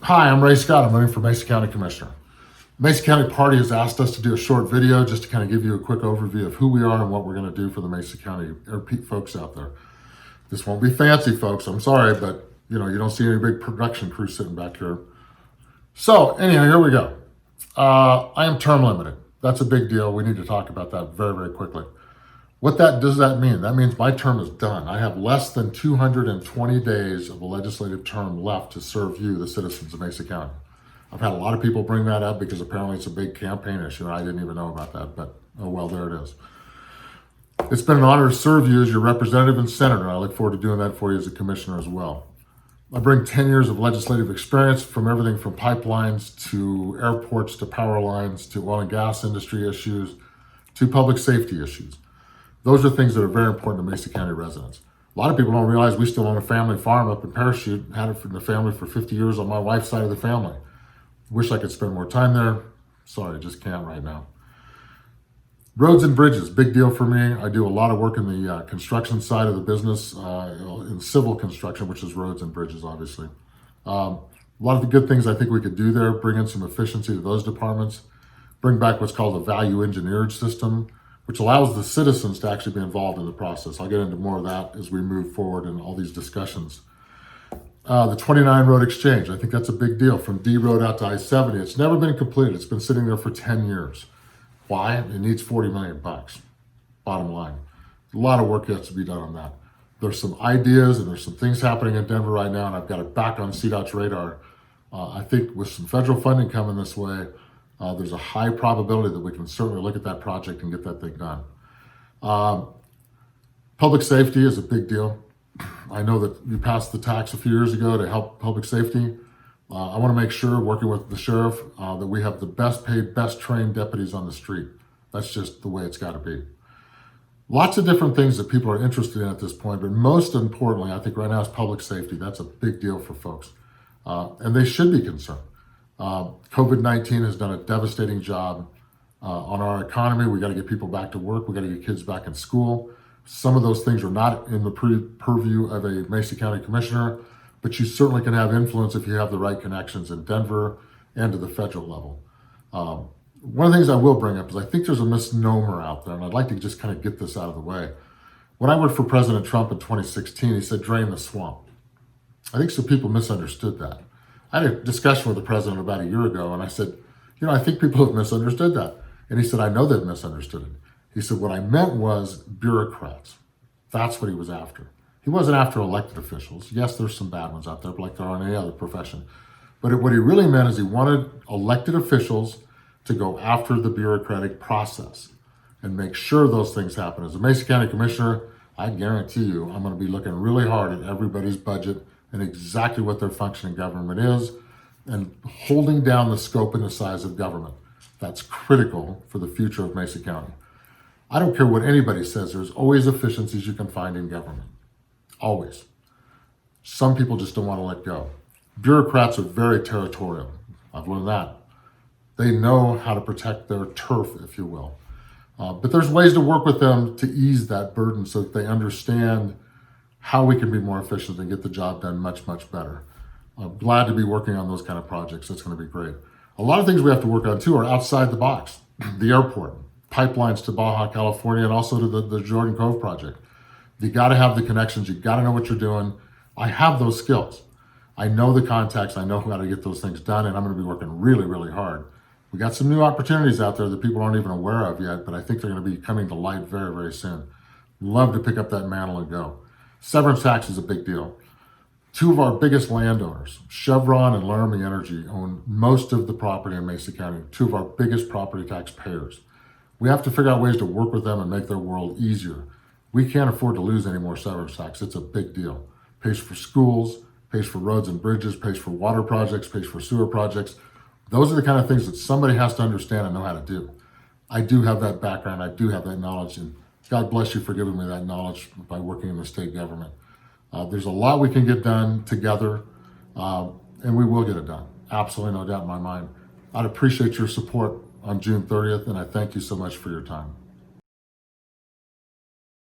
Hi, I'm Ray Scott. I'm running for Mesa County Commissioner. Mesa County Party has asked us to do a short video just to kind of give you a quick overview of who we are and what we're going to do for the Mesa County folks out there. This won't be fancy, folks. I'm sorry, but you don't see any big production crew sitting back here. So anyhow, here we go. I am term limited. That's a big deal. We need to talk about that very, very quickly. What does that mean? That means my term is done. I have less than 220 days of a legislative term left to serve you, the citizens of Mesa County. I've had a lot of people bring that up because apparently it's a big campaign issue, and I didn't even know about that, but oh well, there it is. It's been an honor to serve you as your representative and senator. I look forward to doing that for you as a commissioner as well. I bring 10 years of legislative experience from everything from pipelines to airports to power lines to oil and gas industry issues to public safety issues. Those are things that are very important to Mesa County residents. A lot of people don't realize we still own a family farm up in Parachute. Had it in the family for 50 years on my wife's side of the family. Wish I could spend more time there. Sorry, just can't right now. Roads and bridges, big deal for me. I do a lot of work in the construction side of the business, in civil construction, which is roads and bridges, obviously. A lot of the good things I think we could do there, bring in some efficiency to those departments, bring back what's called a value engineered system, which allows the citizens to actually be involved in the process. I'll get into more of that as we move forward in all these discussions. The 29 road exchange, I think that's a big deal. From D Road out to I-70, it's never been completed. It's been sitting there for 10 years. Why? It needs $40 million, bottom line. A lot of work has to be done on that. There's some ideas and there's some things happening in Denver right now, and I've got it back on CDOT's radar. I think with some federal funding coming this way, there's a high probability that we can certainly look at that project and get that thing done. Public safety is a big deal. I know that you passed the tax a few years ago to help public safety. I want to make sure, working with the sheriff, that we have the best paid, best trained deputies on the street. That's just the way it's got to be. Lots of different things that people are interested in at this point, but most importantly, I think right now is public safety. That's a big deal for folks, and they should be concerned. COVID-19 has done a devastating job on our economy. We got to get people back to work. We got to get kids back in school. Some of those things are not in the purview of a Mesa County commissioner, but you certainly can have influence if you have the right connections in Denver and to the federal level. One of the things I will bring up is I think there's a misnomer out there, and I'd like to just kind of get this out of the way. When I worked for President Trump in 2016, he said, drain the swamp. I think some people misunderstood that. I had a discussion with the president about a year ago, and I said, I think people have misunderstood that. And he said, I know they've misunderstood it. He said, what I meant was bureaucrats. That's what he was after. He wasn't after elected officials. Yes, there's some bad ones out there, like there are in any other profession. But what he really meant is he wanted elected officials to go after the bureaucratic process and make sure those things happen. As a Mesa County Commissioner, I guarantee you I'm going to be looking really hard at everybody's budget and exactly what their function in government is and holding down the scope and the size of government. That's critical for the future of Mesa County. I don't care what anybody says, there's always efficiencies you can find in government. Always. Some people just don't want to let go. Bureaucrats are very territorial. I've learned that. They know how to protect their turf, if you will. But there's ways to work with them to ease that burden so that they understand how we can be more efficient and get the job done much, much better. I'm glad to be working on those kind of projects. That's going to be great. A lot of things we have to work on too are outside the box. The airport, pipelines to Baja California, and also to the Jordan Cove project. You got to have the connections. You got to know what you're doing. I have those skills. I know the contacts. I know how to get those things done, and I'm going to be working really, really hard. We got some new opportunities out there that people aren't even aware of yet, but I think they're going to be coming to light very, very soon. Love to pick up that mantle and go. Severance tax is a big deal. Two of our biggest landowners, Chevron and Laramie Energy, own most of the property in Mesa County, two of our biggest property tax payers. We have to figure out ways to work with them and make their world easier. We can't afford to lose any more severance tax. It's a big deal. Pays for schools, pays for roads and bridges, pays for water projects, pays for sewer projects. Those are the kind of things that somebody has to understand and know how to do. I do have that background. I do have that knowledge, and God bless you for giving me that knowledge by working in the state government. There's a lot we can get done together, and we will get it done. Absolutely no doubt in my mind. I'd appreciate your support on June 30th, and I thank you so much for your time.